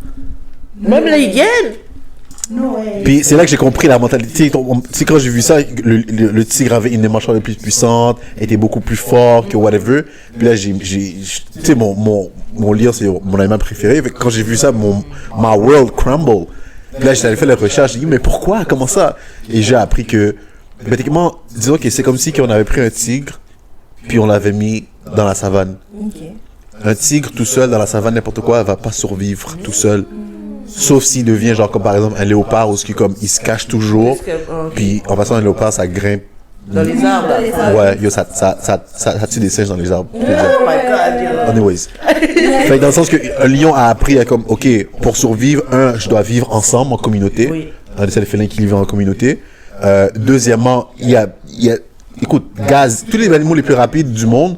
Même les hyènes. No way. Puis c'est là que j'ai compris la mentalité. Tu sais, quand j'ai vu ça, le tigre avait une des mâchoires les plus puissantes, était beaucoup plus fort que whatever. Puis là, tu sais, mon lion, c'est mon animal préféré. Fait que quand j'ai vu ça, my world crumble. Puis là, j'étais allé faire la recherche. J'ai dit, mais pourquoi? Comment ça? Et j'ai appris que, techniquement, disons que c'est comme si on avait pris un tigre, puis on l'avait mis dans la savane. Un tigre tout seul dans la savane, n'importe quoi, va pas survivre tout seul. Sauf s'il devient genre comme par exemple un léopard où il se cache toujours. Puis en passant un léopard, ça grimpe. Dans les arbres. Ouais, yo, ça tue des singes dans les arbres. Oh my god. Anyways. Fait que dans le sens qu'un lion a appris à comme, ok, pour survivre, je dois vivre ensemble en communauté. Oui. C'est les félins qui vivent en communauté. Deuxièmement, écoute, tous les animaux les plus rapides du monde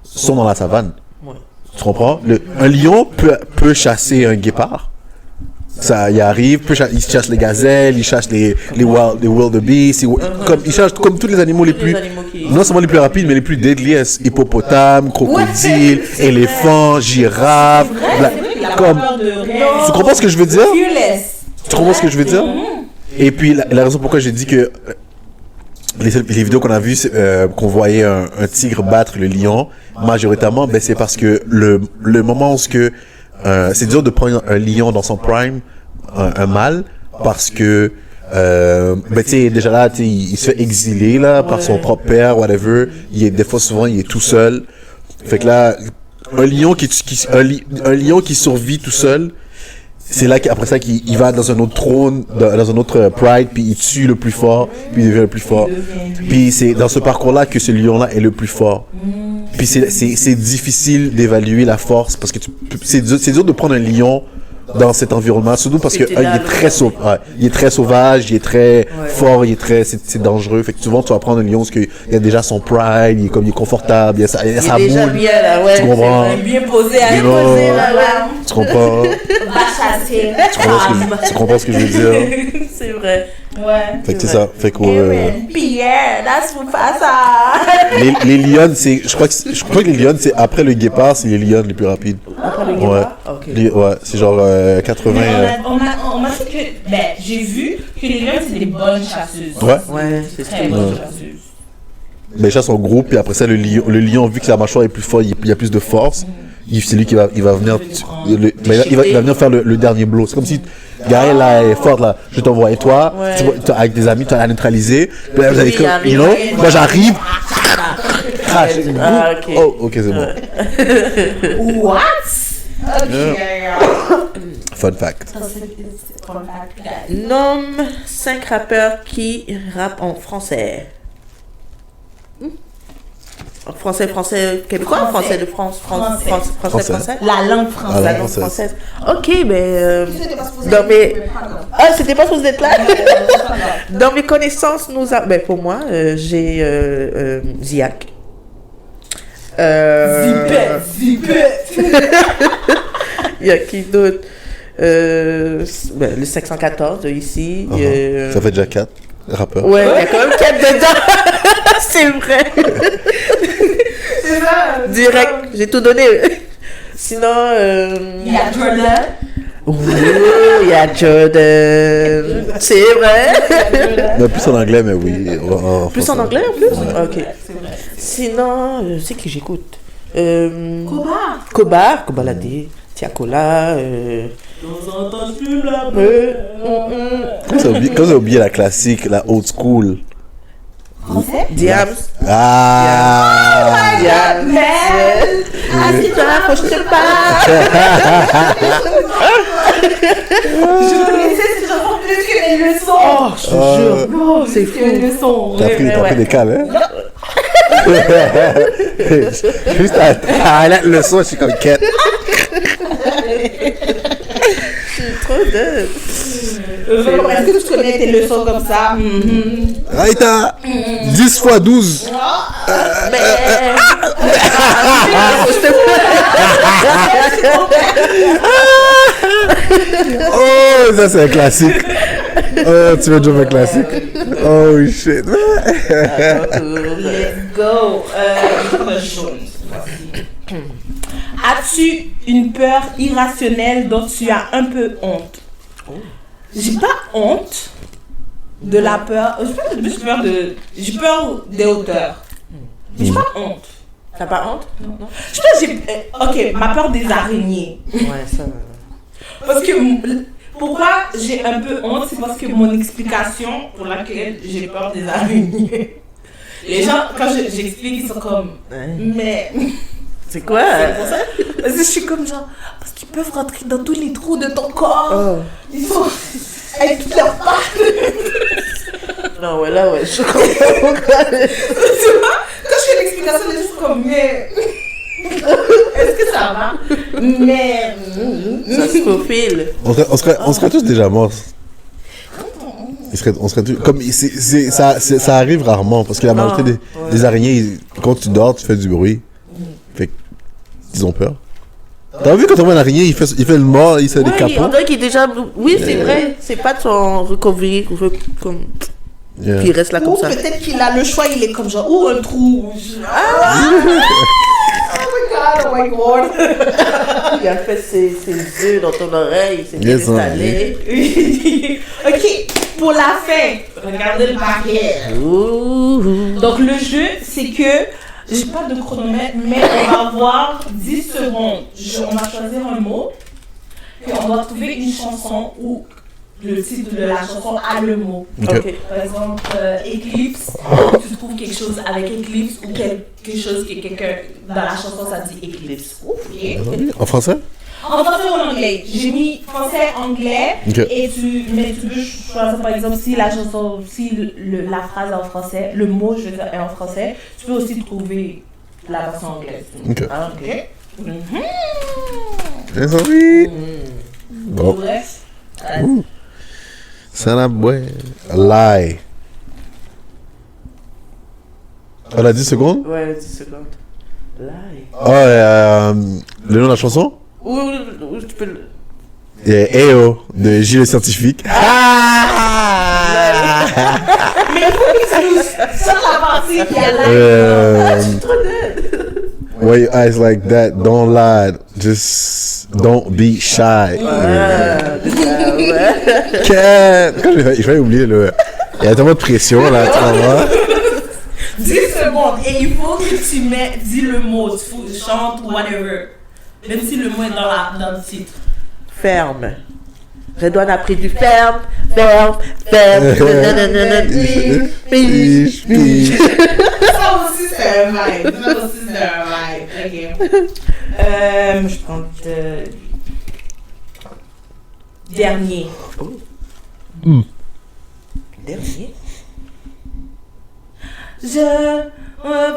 sont dans la savane. Ouais. Tu comprends? Un lion peut chasser un guépard. Ça y arrive, il chasse les gazelles, il chasse les wildebeest, il chasse comme tous les animaux les plus, non seulement les plus rapides, mais les plus deadliest, hippopotames, crocodiles, éléphants, girafes, comme, tu comprends ce que je veux dire? Tu comprends ce que je veux dire? Et puis la raison pourquoi j'ai dit que les vidéos qu'on a vues, qu'on voyait un tigre battre le lion, majoritairement, ben c'est parce que le moment où c'est dur de prendre un lion dans son prime, un mâle, parce que ben tu sais déjà là, tu sais, il se fait exiler là par son propre père, whatever. Des fois souvent il est tout seul. Fait que là, un lion qui survit tout seul. C'est là qu'après ça qu'il va dans un autre trône, dans un autre pride, puis il tue le plus fort, puis il devient le plus fort. Puis c'est dans ce parcours-là que ce lion-là est le plus fort. Puis c'est difficile d'évaluer la force parce que c'est dur de prendre un lion dans cet environnement, surtout parce que il est très sauvage, il est très fort, c'est dangereux. Fait que souvent tu vas prendre un lion parce qu'il y a déjà son pride, il est confortable, il a sa déjà boule. bien là, ouais. Tu comprends? Bien posé, Là. Tu comprends? Va chasser. Tu comprends ce que je veux dire? C'est vrai. Ouais. Fait que c'est ça. Fait que Pierre, that's Mufasa. les lions, je crois que les lions, c'est après le guépard, c'est les lions les plus rapides. Après le guépard? Ouais. Ouais, c'est genre 80. On m'a dit que, j'ai vu que les lions, c'est des bonnes chasseuses. Ouais. C'est Très bonnes chasseuses. Les chats sont gros, puis après ça, le lion, vu que la mâchoire est plus forte, il y a plus de force. C'est lui qui va venir, il va venir faire le dernier blow. C'est comme si Gaël là est forte là, je t'envoie et toi, avec des amis, tu vas la neutraliser. Puis là, vous allez comme, moi j'arrive. Crash. Ok. Oh, ok, c'est bon. What? Ok. Fun fact. Nomme 5 rappeurs qui rappent en français. Français québécois, français de France, français. La langue française. La langue française. Ok, mais dans mes c'était pas supposé être là. Dans mes connaissances, pour moi, j'ai Ziak. Zipet. Il y a qui d'autre? Le 514 ici. Ça fait déjà 4 rappeurs. Ouais, il y a quand même 4 dedans. C'est vrai. C'est ça. Direct, j'ai tout donné. Sinon, il y a Jordan. Il y a Jordan. C'est vrai. Mais plus en anglais, mais oui. Plus en anglais en plus? Ok. Sinon, c'est qui j'écoute? Kobar Ladi, Tiakola. Quand j'ai oublié la classique, la old school. Diams. Diams. Assis-toi, faut que je te parle. Je connaissais ces chansons plus que les leçons. Oh, je te jure. Oh, c'est fou. Les leçons. T'as pris des cales, hein? Juste à la leçon, je suis comme quête. Trop de. Est-ce que tu connais tes leçons comme ça? Raïta, 10 x 12. Oh, ça c'est un classique. Oh, tu veux jouer un classique? Oh shit. Let's go. As-tu une peur irrationnelle dont tu as un peu honte? J'ai pas honte de la peur. J'ai peur des hauteurs. Mais j'ai pas honte. T'as pas honte? Non. Je pense que j'ai. Ok, ma peur des araignées. Ouais, ça. Parce que. Pourquoi j'ai un peu honte, c'est parce que mon explication pour laquelle j'ai peur des araignées. Les gens, quand j'explique, ils sont comme. Mais. C'est quoi? C'est pour ça. Parce que je suis comme genre. Parce qu'ils peuvent rentrer dans tous les trous de ton corps. Oh. Ils sont. Avec toutes leurs pattes. Non, ouais, là, ouais, je comprends pourquoi. Tu vois? Quand je fais l'explication, les gens sont comme. Mais. Est-ce que ça va? Mais. Ça se faufile. On serait tous déjà morts. On serait tous. Comme ça arrive rarement parce que la majorité des araignées, quand tu dors, tu fais du bruit. Fait qu'ils ont peur. T'as vu quand on voit une araignée, il fait le mort, il fait des capots. On dirait qu'il est déjà. Oui, c'est vrai. C'est pas de son recovery comme. Puis il reste là comme ou ça. Peut-être qu'il a le choix, il est comme genre. Ou un trou. Oh my god. Il a fait ses œufs dans ton oreille, il s'est bien installé. Ok, pour la fin, regardez le paquet. Donc le jeu, c'est que j'ai pas de chronomètre, mais on va avoir 10 secondes. On va choisir un mot, puis on doit trouver une chanson où le titre de la chanson a le mot. Ok. Par exemple, Eclipse, tu trouves quelque chose avec Eclipse ou quelque chose que quelqu'un dans la chanson ça dit Eclipse. Ok. En français? En français ou en anglais? J'ai mis français, anglais, Ok. et tu peux choisir par exemple si la chanson, si la phrase est en français, le mot je veux dire est en français, tu peux aussi trouver la version anglaise. Ok. Ah, ok. Les amis. Bon. Ouais. Sanaboué. Lie. Elle a 10 secondes? Ouais, 10 secondes. Lie. Ah, le nom de la chanson? Ou tu peux le... EO de Gilles le Scientifique. Mais il faut que tu sur la partie qui a la... Why your eyes like that? Don't lie. Just don't be shy. Quand je vais oublier le. Il y a tellement de pression là, tu vois. 10 secondes et il faut que tu dis le mot, tu chantes, whatever. Même si le mot est dans le titre. Ferme. Redouane a pris du ferme. Piche, piche. Ça aussi c'est un vibe. Ok. Je prends dernier. Dernier. Je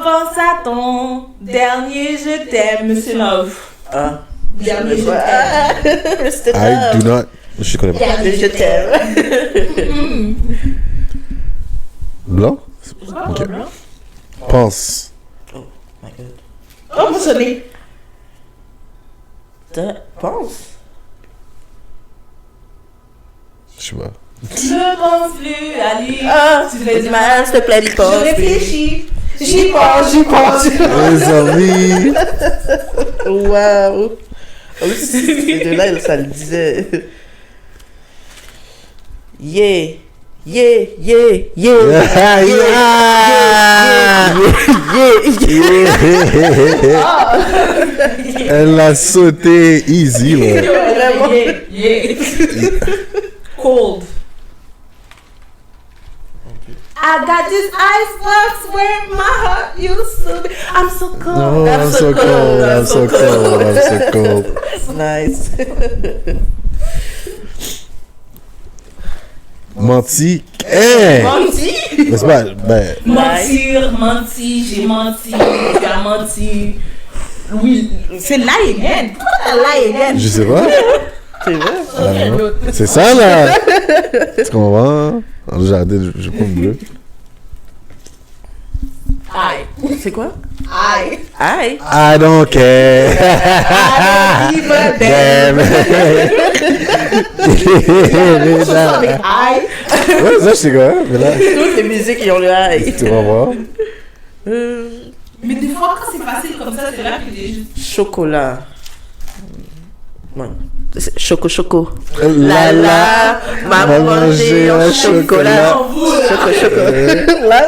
pense à ton dernier je t'aime, Monsieur Love. Ah. Dernier je t'aime. Mr. I do not. Je connais pas. Dernier je t'aime. Blanc? Ok. Pense. Oh my god. Oh, mon sonné. Pense. Je sais pas. Je pense plus à lui. Ah, Tu fais du mal. mal, s'il te plaît, il pense. Je réfléchis. J'y pense. Les amis. Waouh. Ces deux-là, ça le disait. Yeah. Yeah, yeah, yeah. Elle l'a sauté easy, ouais. Yeah. Cold. I got this icebox where my heart used to be. I'm so cold. Oh, I'm so cold. I'm so cold. I'm so cold. Nice. Menti. Hey! Menti. Mais c'est pas. Ben. Menti, j'ai menti, tu as menti. Oui, c'est lie again. Pourquoi lie again? Je sais pas. C'est vrai? Ah, non. C'est ça, là. Tu comprends? J'ai arrêté, je prends le bleu. Aïe. C'est quoi? Aïe. Aïe. I don't care. Damn. Aïe. Ouais, ça, je sais quoi. Mais là, Toutes les musiques qui ont le aïe. tu vas voir. Mais des fois, quand c'est facile comme ça, c'est là que les gens. Chocolat. Ouais. C'est Choco. La La, m'a mangé un chocolat. Choco. La.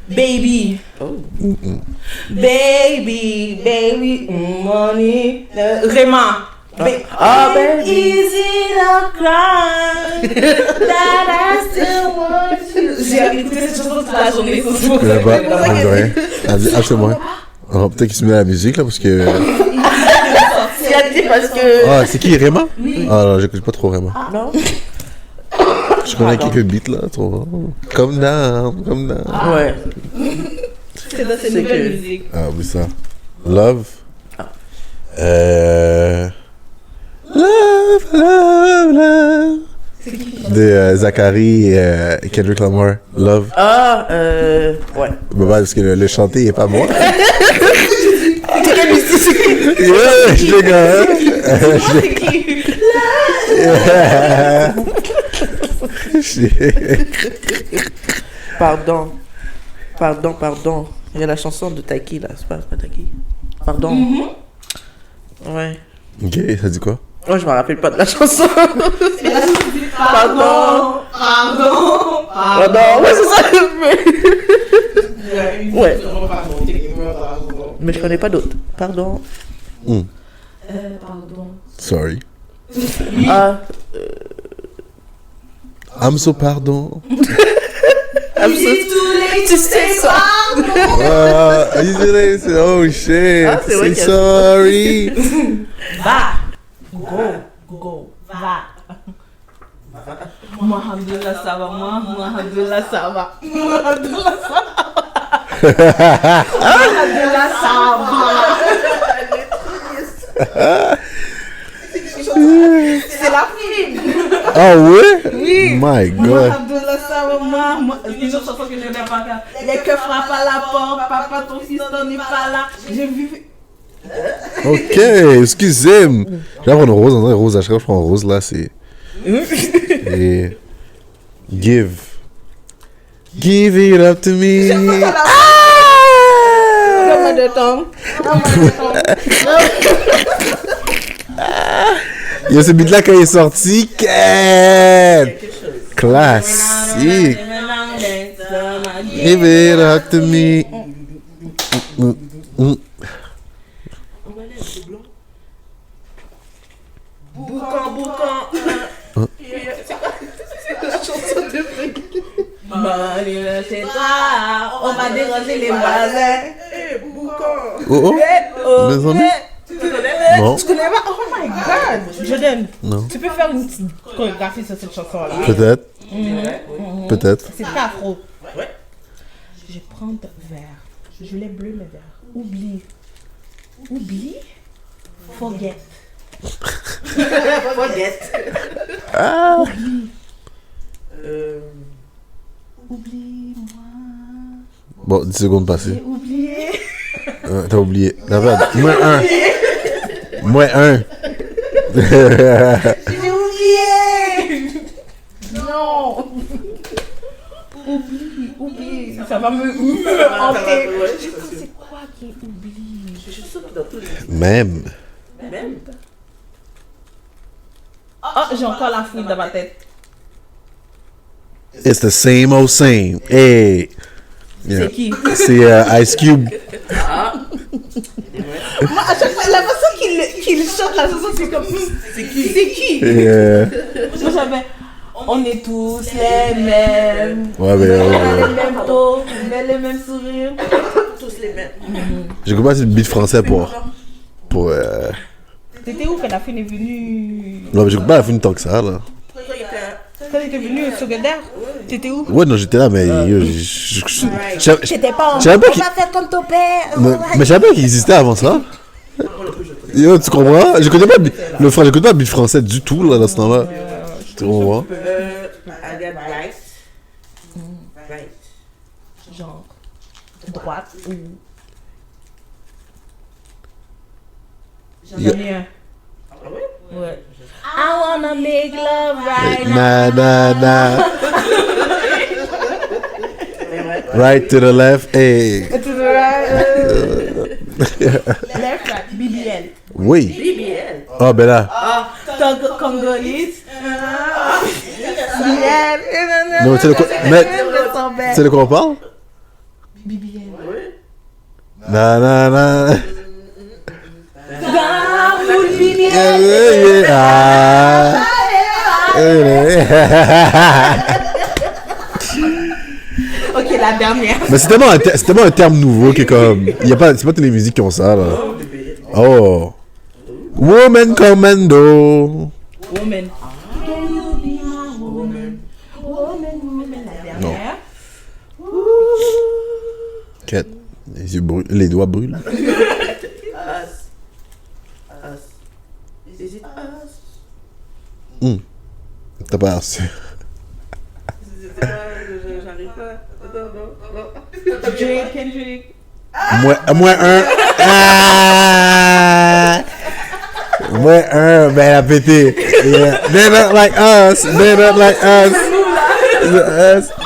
Baby. Oh. Baby, money. Raymond. Ah, baby. Is it a crime that I still want you? J'ai écouté cette chanson toute la journée. Je connais pas, je dis rien. Absolument. Alors, peut-être qu'il se met à la musique, là, parce que. C'est à dire parce que. Ah, c'est qui, Réma? Oui. Ah, non, j'écoute pas trop Réma. Non? Je connais quelques beats, là, trop. Comme down. Ouais. C'est une nouvelle musique. Ah, oui, ça. Love. Love. De Zachary et Kendrick Lamar. Love. Ah, ouais. Bah, parce que le chanter est pas moi. C'est quelle musique? Yeah, je l'ai Pardon. Il y a la chanson de Taiki là, c'est pas Taiki. Pardon. Ouais. Ok, ça dit quoi? Moi, je me rappelle pas de la chanson. Pardon. Pardon. Ouais, c'est ça. Ouais. Mais je connais pas d'autres. Pardon. Pardon. Sorry. Ah. I'm so pardon. I'm so too late to say Oh shit. Ah, c'est vrai Say qu'il y a- sorry. Va. Go. Va. Moi, alhamdoulilah, ça va. Moi, alhamdoulilah, ça va. Alhamdoulilah, ça va. C'est la film. Ah ouais? Oui. My Moi, God. alhamdoulilah, ça va. Moi, une autre chanson que je n'ai pas. Les que frappent à la porte. Papa, ton fils n'est pas là. J'ai vu. Ok, excusez-moi. Je vais prendre rose, on dirait rose. À chaque fois que je prends rose, là, c'est. Et. Give. Give it up to me. Comme de temps. Yo, ce beat-là, quand il est sorti, quel classique. Give it up to me. Boucan. C'est toi, on va déranger les voisins. Oh, oh. Les amis? Non. Tu connais pas? Oh my god! Jordan, Non. tu peux faire une petite chorégraphie sur cette chanson-là? Peut-être. Peut-être. C'est très afro. Je vais prendre vert. Je l'ai bleu, mais vert. Oublie. Forget. Oublie-moi. Bon, 10 secondes passées. J'ai oublié. T'as oublié. Moins un. J'ai oublié. Non. Oublie. Ça va me hanter. C'est quoi qui oublie? Même. Oh, j'ai encore la fouille dans ma tête. It's the same old same. Hey. Yeah. C'est qui? C'est Ice Cube. Moi, à chaque fois, la façon qu'il chante la chanson, c'est comme. C'est qui? Yeah. Moi, j'avais. On est tous les mêmes. Ouais, mais. On a les mêmes taux, on a les mêmes sourires. Tous les mêmes. J'ai commencé le beat français pour. T'étais où quand la fin est venue? Non, mais j'écoute pas la fin tant que ça, là. Quand t'étais venue au secondaire? T'étais où? Ouais, non, j'étais là, mais. J'étais pas en. Je savais pas On qu'il- va faire comme ton père. Mais je savais pas qu'il existait avant ça. Yo, tu comprends? Je connais pas j'écoute pas le beat français du tout, là, dans ce temps-là. Tu comprends? I got right. Genre, droite ou. J'en ai un. Ouais. I wanna make love right now. Na. Right to the left, hey. To the right. Left, right. BBL. Oui. BBL. Oh, ben là. Congolese. Non, tu sais de quoi, mais, tu sais de quoi on parle? BBL. Na. BBL. Ah. Ok, la dernière. Mais c'est tellement un terme nouveau qui est comme. C'est pas toutes les musiques qui ont ça, là. Oh. Woman Commando. Woman. Can you be my woman? Woman, la dernière. Quête. Les yeux brûlent. Les doigts brûlent. Us. Is it us? T'as pas reçu. J'arrive pas. Non. Kendrick. Moins un. Ah! Moins un, ben elle a pété. Yeah. They're not like us. They're not like us.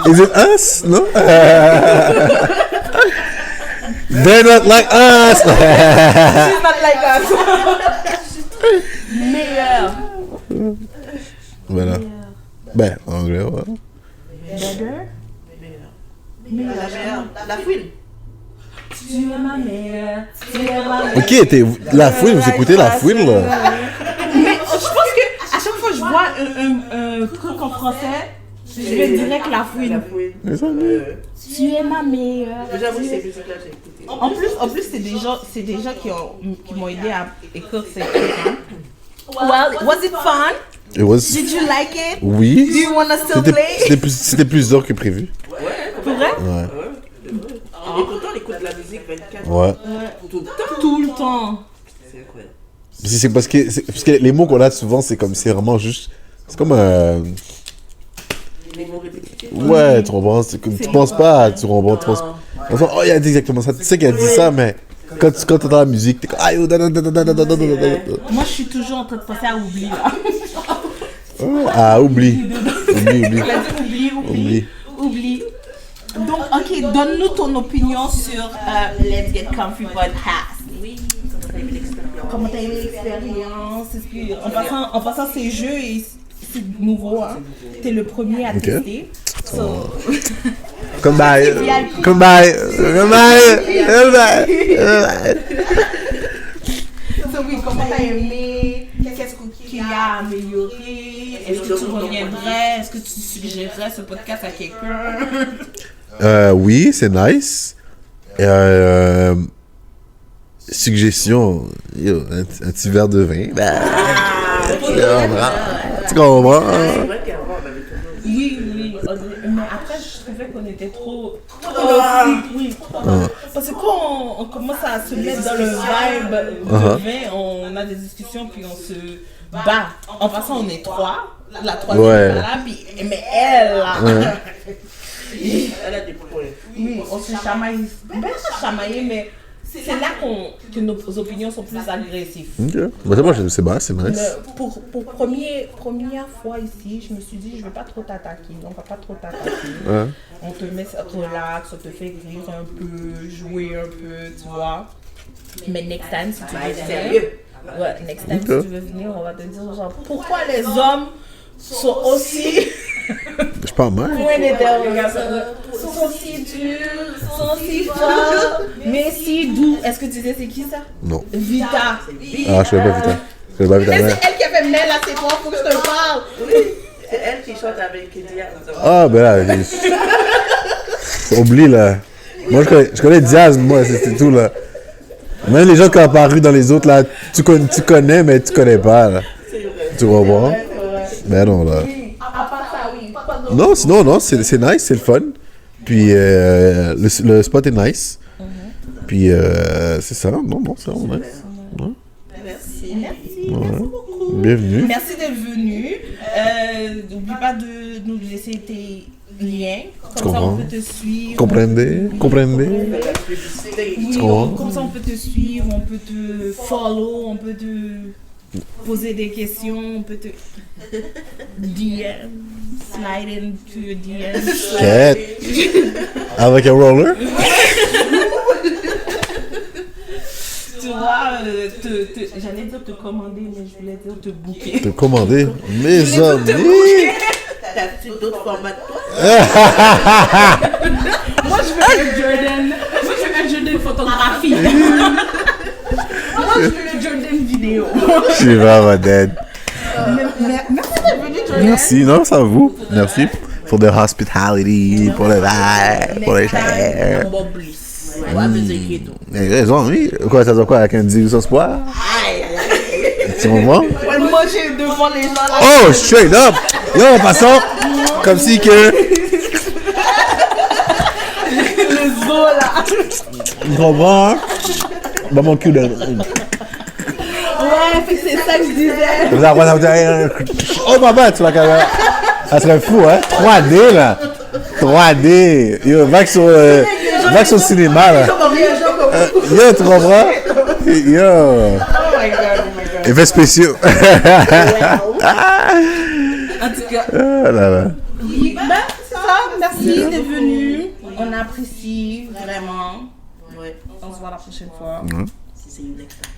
Is it us? No? They're not like us. She's not like us. Voilà. Ben, en anglais, ouais. Better. La fouine. Tu es ma mère. Tu es ma mère. Ok, la fouine, vous écoutez la fouine, là? Mais je pense que à chaque fois que je vois un truc en français, je vais direct la fouine. Les amis. Tu es ma meilleure. J'avoue, ces musiques-là, j'ai écouté. En plus, c'est des gens qui m'ont aidé à écrire ces trucs. Hein. Well, was it fun? It was... Did you like it? Oui. Do you wanna still play? C'était plus dur que prévu. Pour vrai? Ouais. Et pourtant, on écoute de la musique 24 Ouais. tout le temps. Tout le temps. C'est incroyable. C'est parce que les mots qu'on a souvent, c'est vraiment juste... C'est comme un... Les mots répétitifs. Ouais, tu comprends? Tu penses pas, tu comprends? Tu penses... Oh, il a dit exactement ça. Tu sais qu'il a dit ça, mais... Quand tu entends la musique, t'es comme... Ah, Moi, je suis toujours en train de penser à oublier. Ah, oublie. Oublie. Donc, ok, donne-nous ton opinion sur Let's Get Comfy Podcast. Oui, comment t'as aimé l'expérience? Comment t'as aimé l'expérience? En passant, ces jeux, c'est nouveau, hein. T'es le premier à tester. So... Come by. So, oui, comment t'as aimé? Qu'est-ce qu'il y a à améliorer? Est-ce que tu reviendrais? Est-ce que tu suggérerais ce podcast à quelqu'un? Oui, c'est nice. Suggestion, un petit verre de vin. Tu comprends? C'est vrai qu'avant, on avait toujours... Oui. Mais après, je trouvais qu'on était trop... Oui. Parce que quand on commence à se mettre dans le vibe de vin, on a des discussions, puis on se bat. En passant, on est trois. La troisième est pas là, puis... Mais elle, là... Elle a des problèmes. Oui, on se chamaille. Ben, pas chamailler, mais c'est là que nos opinions sont plus agressives. Ok. Bah, moi, c'est bon, c'est nice. Pour première fois ici, je me suis dit, je vais pas trop t'attaquer. On va pas trop t'attaquer. Ouais. On te met relax, on te fait rire un peu, jouer un peu, tu vois. Mais next time, si tu veux venir, next time, si tu veux venir, on va te dire genre, pourquoi les hommes sont aussi... Je parle mal. Point d'interrogation. Sont si durs, sont si forts, mais si doux. Est-ce que tu sais c'est qui ça? Non. Vita. Ah, je sais pas Vita. Mais c'est elle qui a fait mais là c'est toi, faut que je te parle. C'est elle qui chante avec Diaz. Ah, ben là, oublie là. Moi, je connais Diaz, moi, c'est tout là. Même les gens qui ont apparu dans les autres là, tu connais, mais tu connais pas là. Tu comprends? Ben non là. À part ça, oui. Non, sinon, non, c'est nice, c'est le fun. Puis le spot est nice. Puis c'est ça, non, c'est vraiment nice. Ouais. Merci. Ouais. Bienvenue. Merci d'être venu. N'oublie pas de nous laisser tes liens. Comme ça, on peut te suivre. Comprendez? Oui, comme ça, on peut te suivre, on peut te follow, on peut te poser des questions, on peut te DM, slide into your DM. Cat. Avec un roller? Tu vois, j'allais dire te commander, mais je voulais dire te booker. Te commander? Mes amis! T'as-tu d'autres formats de toi? Moi, je veux un Jordan. Moi, je veux un Jordan photographie. Moi, je veux un Jordan vidéo. Je suis vraiment dead. Merci d'être venu, Jordan. Merci, non, ça vous. Merci pour the hospitality, pour le verre, pour les chairs. Raison, oui. Quoi, ça doit quoi avec un 10 sauce poire? Tu comprends? On va le manger devant les gens là. Oh, straight up! Yo, en passant, comme si que. Le zoo là. Tu comprends? Hein? Bah, mon cul de. Ouais, fait que c'est ça que je disais. Comme ça, oh, ma bête, sur la caméra. Ça serait fou, hein? 3D, là. 3D. Yo, va que sur le cinéma, là. Yo, tu comprends? Yo. Oh my god. Effets spéciaux. En tout cas. Ah là là. Oui, ben, c'est ça. Merci d'être venu. On apprécie vraiment. Ouais. On se voit la prochaine fois. See you next time.